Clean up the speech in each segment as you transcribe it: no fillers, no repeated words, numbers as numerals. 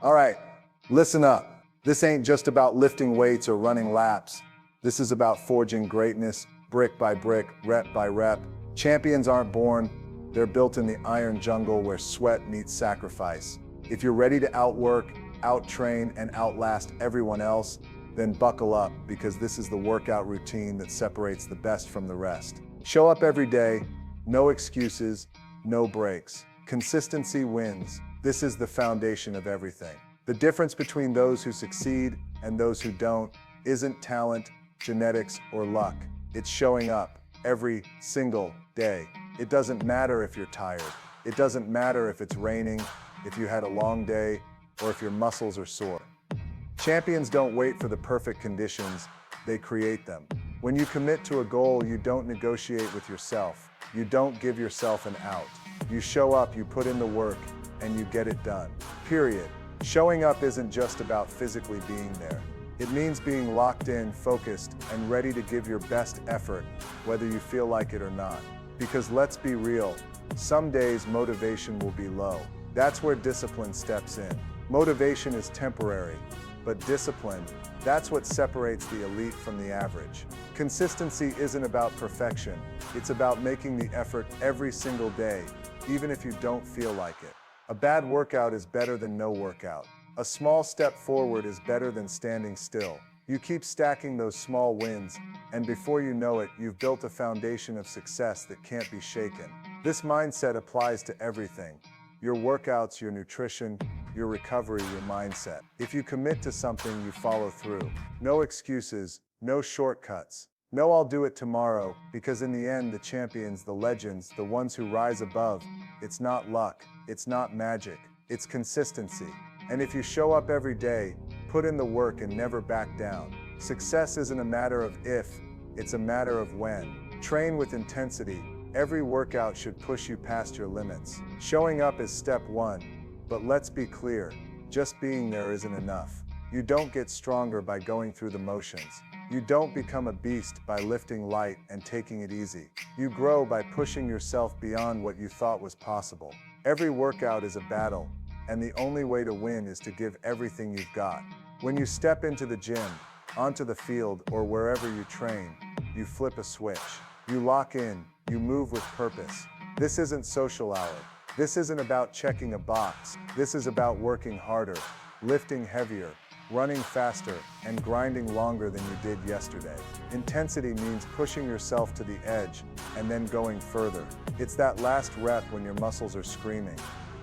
All right, listen up. This ain't just about lifting weights or running laps. This is about forging greatness, brick by brick, rep by rep. Champions aren't born, they're built in the iron jungle where sweat meets sacrifice. If you're ready to outwork, outtrain, and outlast everyone else, then buckle up, because this is the workout routine that separates the best from the rest. Show up every day, no excuses, no breaks. Consistency wins. This is the foundation of everything. The difference between those who succeed and those who don't isn't talent, genetics, or luck. It's showing up every single day. It doesn't matter if you're tired. It doesn't matter if it's raining, if you had a long day, or if your muscles are sore. Champions don't wait for the perfect conditions, they create them. When you commit to a goal, you don't negotiate with yourself. You don't give yourself an out. You show up, you put in the work, and you get it done. Period. Showing up isn't just about physically being there. It means being locked in, focused, and ready to give your best effort, whether you feel like it or not. Because let's be real, some days motivation will be low. That's where discipline steps in. Motivation is temporary, but discipline, that's what separates the elite from the average. Consistency isn't about perfection, it's about making the effort every single day, even if you don't feel like it. A bad workout is better than no workout. A small step forward is better than standing still. You keep stacking those small wins, and before you know it, you've built a foundation of success that can't be shaken. This mindset applies to everything. Your workouts, your nutrition, your recovery, your mindset. If you commit to something, you follow through. No excuses, no shortcuts. No, I'll do it tomorrow, because in the end, the champions, the legends, the ones who rise above, it's not luck, it's not magic, it's consistency. And if you show up every day, put in the work and never back down, success isn't a matter of if, it's a matter of when. Train with intensity. Every workout should push you past your limits. Showing up is step one, but let's be clear, just being there isn't enough. You don't get stronger by going through the motions. You don't become a beast by lifting light and taking it easy. You grow by pushing yourself beyond what you thought was possible. Every workout is a battle, and the only way to win is to give everything you've got. When you step into the gym, onto the field, or wherever you train, you flip a switch. You lock in, you move with purpose. This isn't social hour. This isn't about checking a box. This is about working harder, lifting heavier, running faster, and grinding longer than you did yesterday. Intensity means pushing yourself to the edge and then going further. It's that last rep when your muscles are screaming,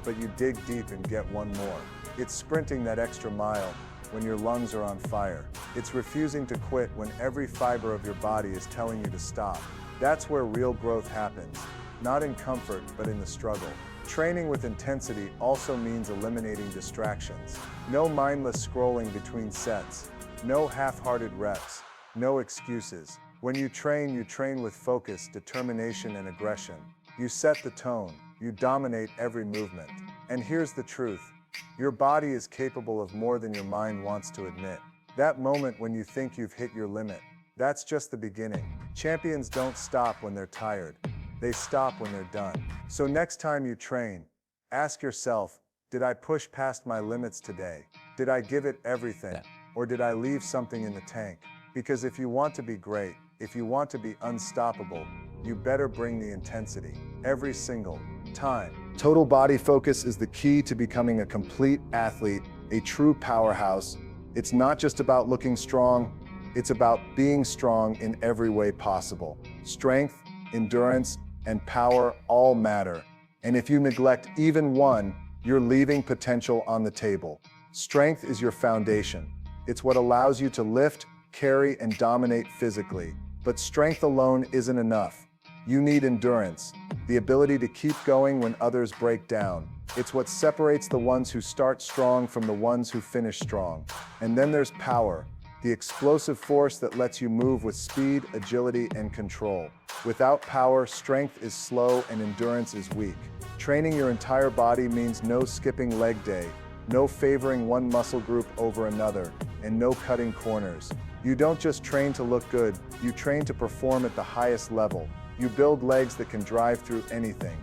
but you dig deep and get one more. It's sprinting that extra mile when your lungs are on fire. It's refusing to quit when every fiber of your body is telling you to stop. That's where real growth happens, not in comfort, but in the struggle. Training with intensity also means eliminating distractions. No mindless scrolling between sets. No half-hearted reps. No excuses. When you train with focus, determination, and aggression. You set the tone. You dominate every movement. And here's the truth. Your body is capable of more than your mind wants to admit. That moment when you think you've hit your limit, that's just the beginning. Champions don't stop when they're tired. They stop when they're done. So next time you train, ask yourself, did I push past my limits today? Did I give it everything? Or did I leave something in the tank? Because if you want to be great, if you want to be unstoppable, you better bring the intensity every single time. Total body focus is the key to becoming a complete athlete, a true powerhouse. It's not just about looking strong, it's about being strong in every way possible. Strength, endurance, and power all matter. And if you neglect even one, you're leaving potential on the table. Strength is your foundation. It's what allows you to lift, carry, and dominate physically. But strength alone isn't enough. You need endurance, the ability to keep going when others break down. It's what separates the ones who start strong from the ones who finish strong. And then there's power, the explosive force that lets you move with speed, agility, and control. Without power, strength is slow and endurance is weak. Training your entire body means no skipping leg day, no favoring one muscle group over another, and no cutting corners. You don't just train to look good, you train to perform at the highest level. You build legs that can drive through anything,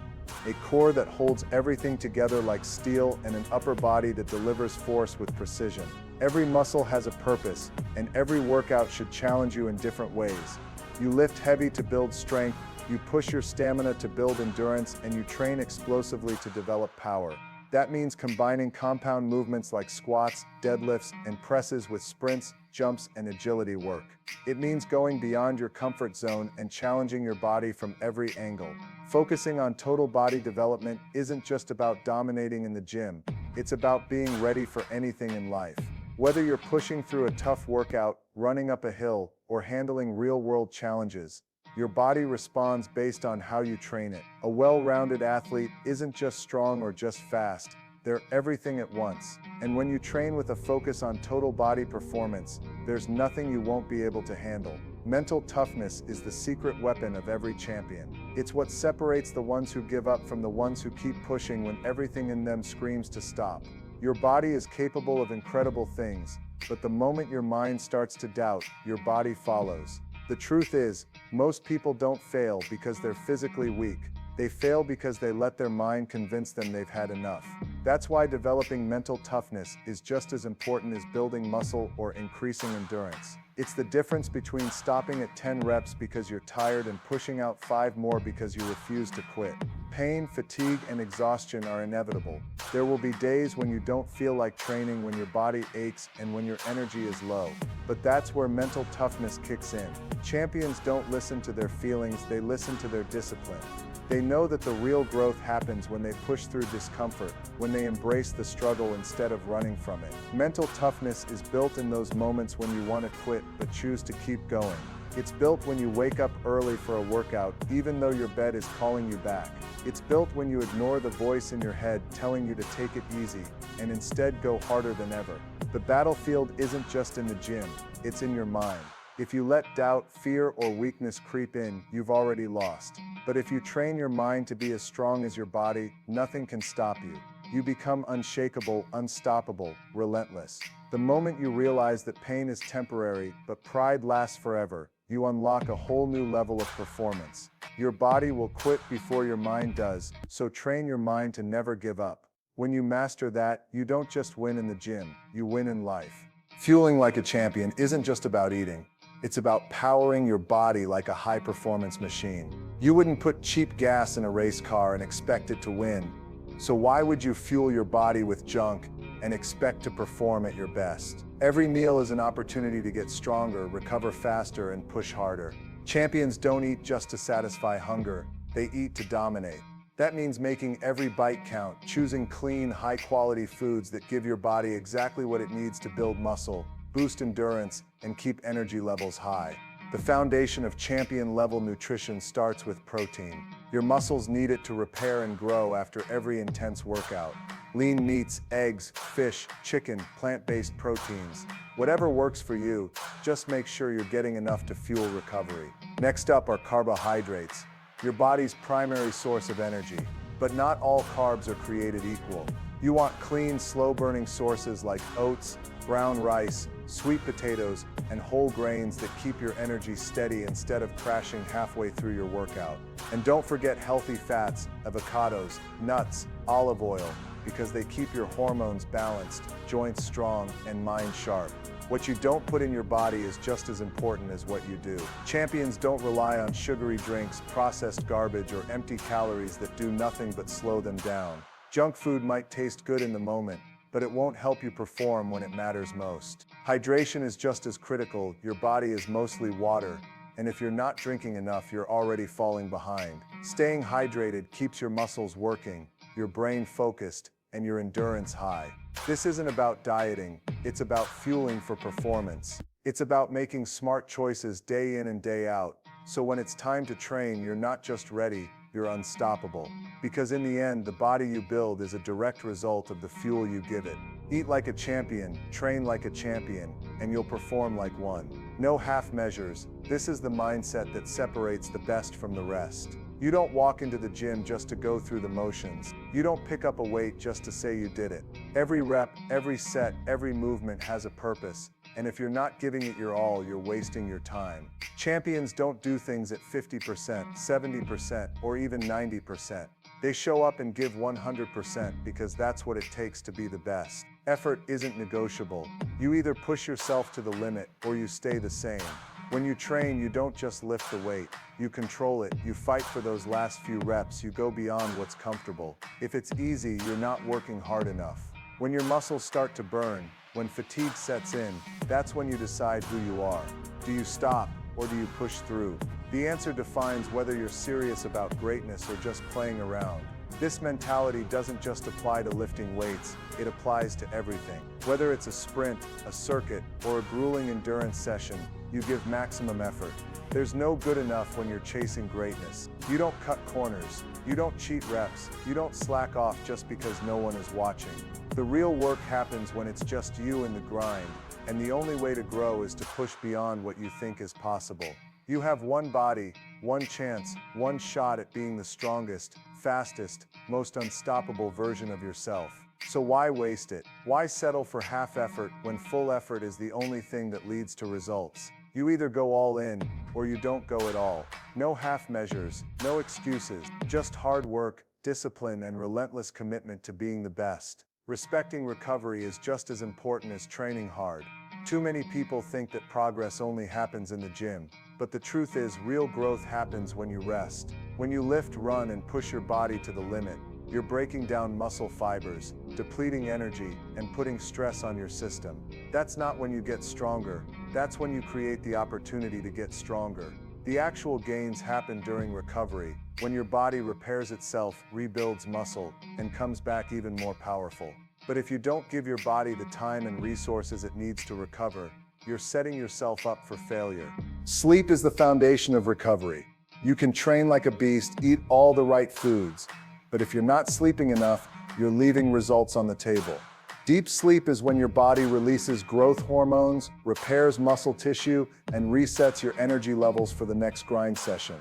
a core that holds everything together like steel, and an upper body that delivers force with precision. Every muscle has a purpose, and every workout should challenge you in different ways. You lift heavy to build strength, you push your stamina to build endurance, and you train explosively to develop power. That means combining compound movements like squats, deadlifts, and presses with sprints, jumps, and agility work. It means going beyond your comfort zone and challenging your body from every angle. Focusing on total body development isn't just about dominating in the gym, it's about being ready for anything in life. Whether you're pushing through a tough workout, running up a hill, or handling real-world challenges, your body responds based on how you train it. A well-rounded athlete isn't just strong or just fast, they're everything at once. And when you train with a focus on total body performance, there's nothing you won't be able to handle. Mental toughness is the secret weapon of every champion. It's what separates the ones who give up from the ones who keep pushing when everything in them screams to stop. Your body is capable of incredible things, but the moment your mind starts to doubt, your body follows. The truth is, most people don't fail because they're physically weak. They fail because they let their mind convince them they've had enough. That's why developing mental toughness is just as important as building muscle or increasing endurance. It's the difference between stopping at 10 reps because you're tired and pushing out 5 more because you refuse to quit. Pain, fatigue, and exhaustion are inevitable. There will be days when you don't feel like training, when your body aches, and when your energy is low. But that's where mental toughness kicks in. Champions don't listen to their feelings, they listen to their discipline. They know that the real growth happens when they push through discomfort, when they embrace the struggle instead of running from it. Mental toughness is built in those moments when you want to quit but choose to keep going. It's built when you wake up early for a workout, even though your bed is calling you back. It's built when you ignore the voice in your head telling you to take it easy, and instead go harder than ever. The battlefield isn't just in the gym, it's in your mind. If you let doubt, fear, or weakness creep in, you've already lost. But if you train your mind to be as strong as your body, nothing can stop you. You become unshakable, unstoppable, relentless. The moment you realize that pain is temporary, but pride lasts forever, you unlock a whole new level of performance. Your body will quit before your mind does, so train your mind to never give up. When you master that, you don't just win in the gym, you win in life. Fueling like a champion isn't just about eating. It's about powering your body like a high-performance machine. You wouldn't put cheap gas in a race car and expect it to win. So why would you fuel your body with junk and expect to perform at your best? Every meal is an opportunity to get stronger, recover faster, and push harder. Champions don't eat just to satisfy hunger, they eat to dominate. That means making every bite count, choosing clean, high-quality foods that give your body exactly what it needs to build muscle, boost endurance, and keep energy levels high. The foundation of champion-level nutrition starts with protein. Your muscles need it to repair and grow after every intense workout. Lean meats, eggs, fish, chicken, plant-based proteins. Whatever works for you, just make sure you're getting enough to fuel recovery. Next up are carbohydrates, your body's primary source of energy. But not all carbs are created equal. You want clean, slow-burning sources like oats, brown rice, sweet potatoes, and whole grains that keep your energy steady instead of crashing halfway through your workout. And don't forget healthy fats, avocados, nuts, olive oil, because they keep your hormones balanced, joints strong, and mind sharp. What you don't put in your body is just as important as what you do. Champions don't rely on sugary drinks, processed garbage, or empty calories that do nothing but slow them down. Junk food might taste good in the moment, but it won't help you perform when it matters most. Hydration is just as critical. Your body is mostly water, and if you're not drinking enough, you're already falling behind. Staying hydrated keeps your muscles working, your brain focused, and your endurance high. This isn't about dieting, it's about fueling for performance. It's about making smart choices day in and day out, so when it's time to train, you're not just ready, you're unstoppable. Because in the end, the body you build is a direct result of the fuel you give it. Eat like a champion, train like a champion, and you'll perform like one. No half measures. This is the mindset that separates the best from the rest. You don't walk into the gym just to go through the motions. You don't pick up a weight just to say you did it. Every rep, every set, every movement has a purpose. And if you're not giving it your all, you're wasting your time. Champions don't do things at 50%, 70%, or even 90%. They show up and give 100% because that's what it takes to be the best. Effort isn't negotiable. You either push yourself to the limit or you stay the same. When you train, you don't just lift the weight. You control it, you fight for those last few reps, you go beyond what's comfortable. If it's easy, you're not working hard enough. When your muscles start to burn, when fatigue sets in, that's when you decide who you are. Do you stop or do you push through? The answer defines whether you're serious about greatness or just playing around. This mentality doesn't just apply to lifting weights, it applies to everything. Whether it's a sprint, a circuit, or a grueling endurance session, you give maximum effort. There's no good enough when you're chasing greatness. You don't cut corners, you don't cheat reps, you don't slack off just because no one is watching. The real work happens when it's just you and the grind, and the only way to grow is to push beyond what you think is possible. You have one body, one chance, one shot at being the strongest, fastest, most unstoppable version of yourself. So why waste it? Why settle for half effort when full effort is the only thing that leads to results? You either go all in, or you don't go at all. No half measures, no excuses, just hard work, discipline, and relentless commitment to being the best. Respecting recovery is just as important as training hard. Too many people think that progress only happens in the gym, but the truth is real growth happens when you rest. When you lift, run, and push your body to the limit, you're breaking down muscle fibers, depleting energy, and putting stress on your system. That's not when you get stronger, that's when you create the opportunity to get stronger. The actual gains happen during recovery, when your body repairs itself, rebuilds muscle, and comes back even more powerful. But if you don't give your body the time and resources it needs to recover, you're setting yourself up for failure. Sleep is the foundation of recovery. You can train like a beast, eat all the right foods, but if you're not sleeping enough, you're leaving results on the table. Deep sleep is when your body releases growth hormones, repairs muscle tissue, and resets your energy levels for the next grind session.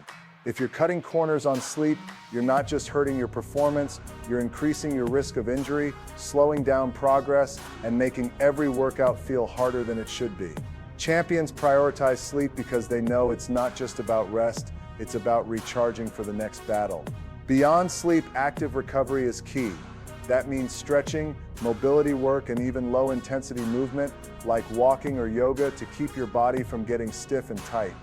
If you're cutting corners on sleep, you're not just hurting your performance, you're increasing your risk of injury, slowing down progress, and making every workout feel harder than it should be. Champions prioritize sleep because they know it's not just about rest, it's about recharging for the next battle. Beyond sleep, active recovery is key. That means stretching, mobility work, and even low-intensity movement, like walking or yoga, to keep your body from getting stiff and tight.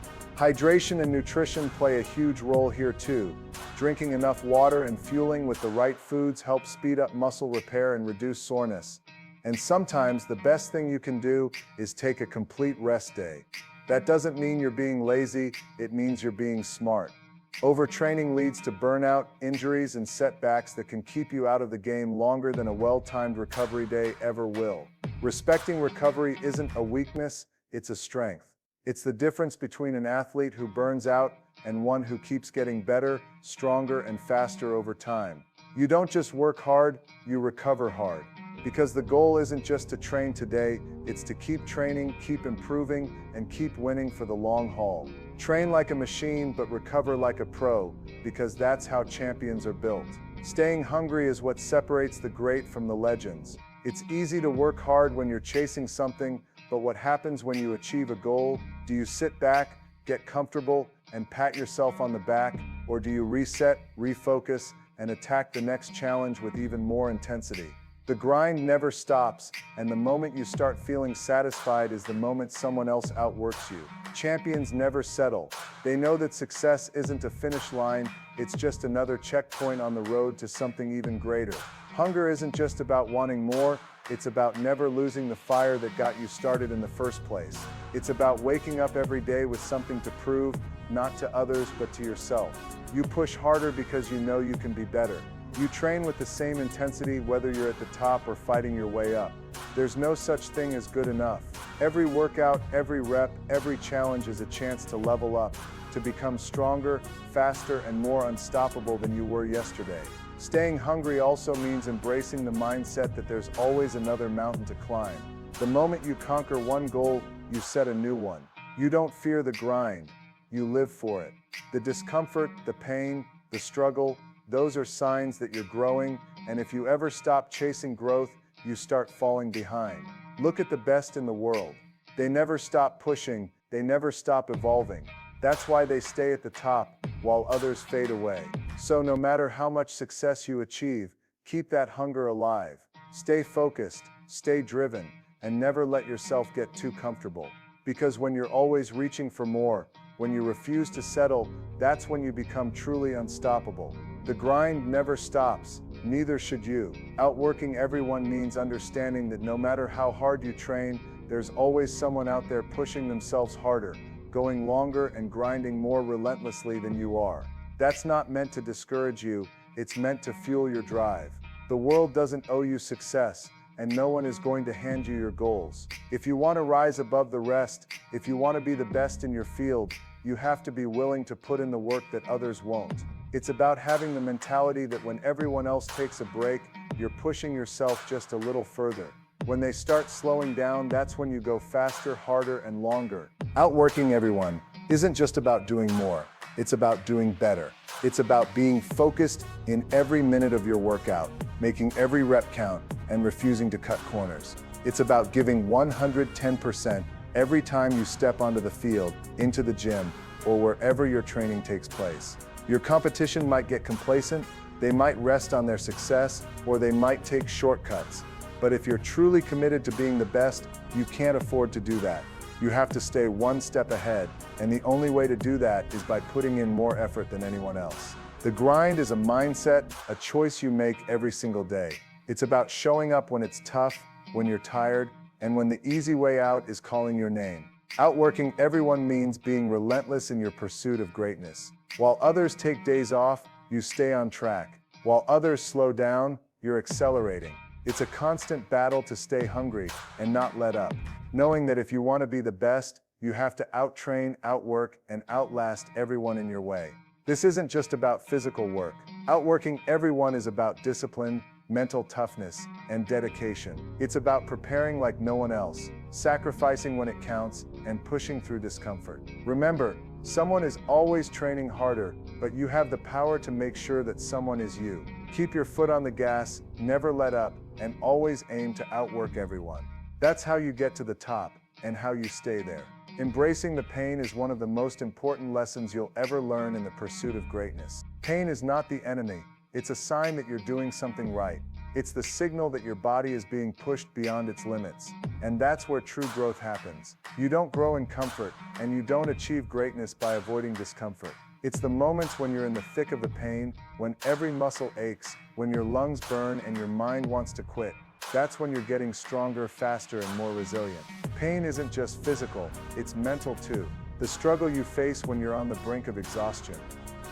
Hydration and nutrition play a huge role here too. Drinking enough water and fueling with the right foods help speed up muscle repair and reduce soreness. And sometimes the best thing you can do is take a complete rest day. That doesn't mean you're being lazy, it means you're being smart. Overtraining leads to burnout, injuries, and setbacks that can keep you out of the game longer than a well-timed recovery day ever will. Respecting recovery isn't a weakness, it's a strength. It's the difference between an athlete who burns out and one who keeps getting better, stronger, and faster over time. You don't just work hard, you recover hard. Because the goal isn't just to train today, it's to keep training, keep improving, and keep winning for the long haul. Train like a machine, but recover like a pro, because that's how champions are built. Staying hungry is what separates the great from the legends. It's easy to work hard when you're chasing something, but what happens when you achieve a goal? Do you sit back, get comfortable, and pat yourself on the back? Or do you reset, refocus, and attack the next challenge with even more intensity? The grind never stops, and the moment you start feeling satisfied is the moment someone else outworks you. Champions never settle. They know that success isn't a finish line, it's just another checkpoint on the road to something even greater. Hunger isn't just about wanting more, it's about never losing the fire that got you started in the first place. It's about waking up every day with something to prove, not to others, but to yourself. You push harder because you know you can be better. You train with the same intensity whether you're at the top or fighting your way up. There's no such thing as good enough. Every workout, every rep, every challenge is a chance to level up, to become stronger, faster, and more unstoppable than you were yesterday. Staying hungry also means embracing the mindset that there's always another mountain to climb. The moment you conquer one goal, you set a new one. You don't fear the grind, you live for it. The discomfort, the pain, the struggle, those are signs that you're growing, and if you ever stop chasing growth, you start falling behind. Look at the best in the world. They never stop pushing, they never stop evolving. That's why they stay at the top, while others fade away. So no matter how much success you achieve, keep that hunger alive. Stay focused, stay driven, and never let yourself get too comfortable. Because when you're always reaching for more, when you refuse to settle, that's when you become truly unstoppable. The grind never stops, neither should you. Outworking everyone means understanding that no matter how hard you train, there's always someone out there pushing themselves harder, going longer and grinding more relentlessly than you are. That's not meant to discourage you, it's meant to fuel your drive. The world doesn't owe you success, and no one is going to hand you your goals. If you want to rise above the rest, if you want to be the best in your field, you have to be willing to put in the work that others won't. It's about having the mentality that when everyone else takes a break, you're pushing yourself just a little further. When they start slowing down, that's when you go faster, harder, and longer. Outworking everyone isn't just about doing more, it's about doing better. It's about being focused in every minute of your workout, making every rep count, and refusing to cut corners. It's about giving 110% every time you step onto the field, into the gym, or wherever your training takes place. Your competition might get complacent, they might rest on their success, or they might take shortcuts. But if you're truly committed to being the best, you can't afford to do that. You have to stay one step ahead, and the only way to do that is by putting in more effort than anyone else. The grind is a mindset, a choice you make every single day. It's about showing up when it's tough, when you're tired, and when the easy way out is calling your name. Outworking everyone means being relentless in your pursuit of greatness. While others take days off, you stay on track. While others slow down, you're accelerating. It's a constant battle to stay hungry and not let up. Knowing that if you want to be the best, you have to outtrain, outwork, and outlast everyone in your way. This isn't just about physical work. Outworking everyone is about discipline, mental toughness, and dedication. It's about preparing like no one else, sacrificing when it counts, and pushing through discomfort. Remember, someone is always training harder, but you have the power to make sure that someone is you. Keep your foot on the gas, never let up, and always aim to outwork everyone. That's how you get to the top, and how you stay there. Embracing the pain is one of the most important lessons you'll ever learn in the pursuit of greatness. Pain is not the enemy, it's a sign that you're doing something right. It's the signal that your body is being pushed beyond its limits. And that's where true growth happens. You don't grow in comfort, and you don't achieve greatness by avoiding discomfort. It's the moments when you're in the thick of the pain, when every muscle aches, when your lungs burn and your mind wants to quit. That's when you're getting stronger, faster, and more resilient. Pain isn't just physical, it's mental too. The struggle you face when you're on the brink of exhaustion,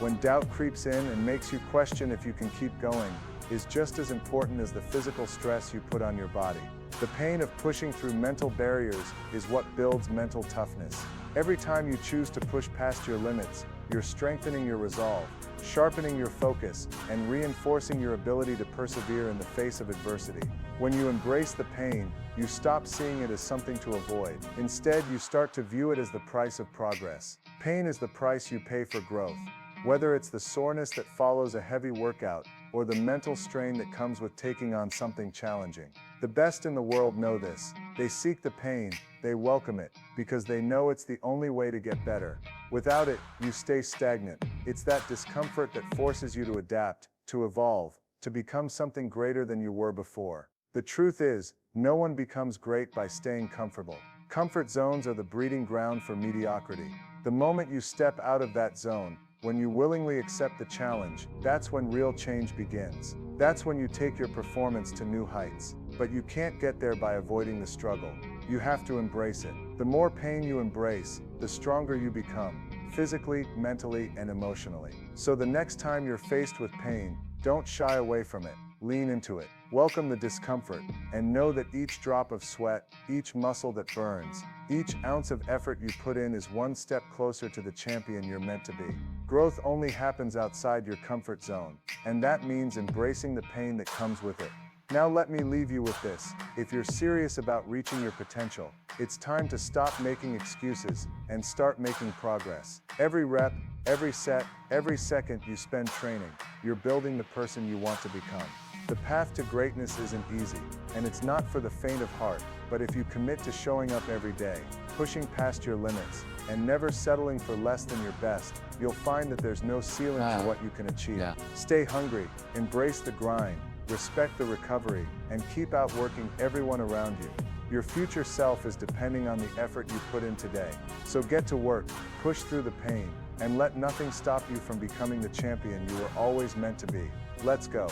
when doubt creeps in and makes you question if you can keep going, is just as important as the physical stress you put on your body. The pain of pushing through mental barriers is what builds mental toughness. Every time you choose to push past your limits, you're strengthening your resolve, sharpening your focus, and reinforcing your ability to persevere in the face of adversity. When you embrace the pain, you stop seeing it as something to avoid. Instead, you start to view it as the price of progress. Pain is the price you pay for growth. Whether it's the soreness that follows a heavy workout, or the mental strain that comes with taking on something challenging. The best in the world know this. They seek the pain, they welcome it, because they know it's the only way to get better. Without it, you stay stagnant. It's that discomfort that forces you to adapt, to evolve, to become something greater than you were before. The truth is, no one becomes great by staying comfortable. Comfort zones are the breeding ground for mediocrity. The moment you step out of that zone, when you willingly accept the challenge, that's when real change begins. That's when you take your performance to new heights. But you can't get there by avoiding the struggle. You have to embrace it. The more pain you embrace, the stronger you become, physically, mentally, and emotionally. So the next time you're faced with pain, don't shy away from it. Lean into it. Welcome the discomfort, and know that each drop of sweat, each muscle that burns, each ounce of effort you put in is one step closer to the champion you're meant to be. Growth only happens outside your comfort zone, and that means embracing the pain that comes with it. Now let me leave you with this. If you're serious about reaching your potential, it's time to stop making excuses and start making progress. Every rep, every set, every second you spend training, you're building the person you want to become. The path to greatness isn't easy, and it's not for the faint of heart, but if you commit to showing up every day, pushing past your limits, and never settling for less than your best, you'll find that there's no ceiling to what you can achieve. Stay hungry, embrace the grind, respect the recovery, and keep outworking everyone around you. Your future self is depending on the effort you put in today. So get to work, push through the pain, and let nothing stop you from becoming the champion you were always meant to be. Let's go.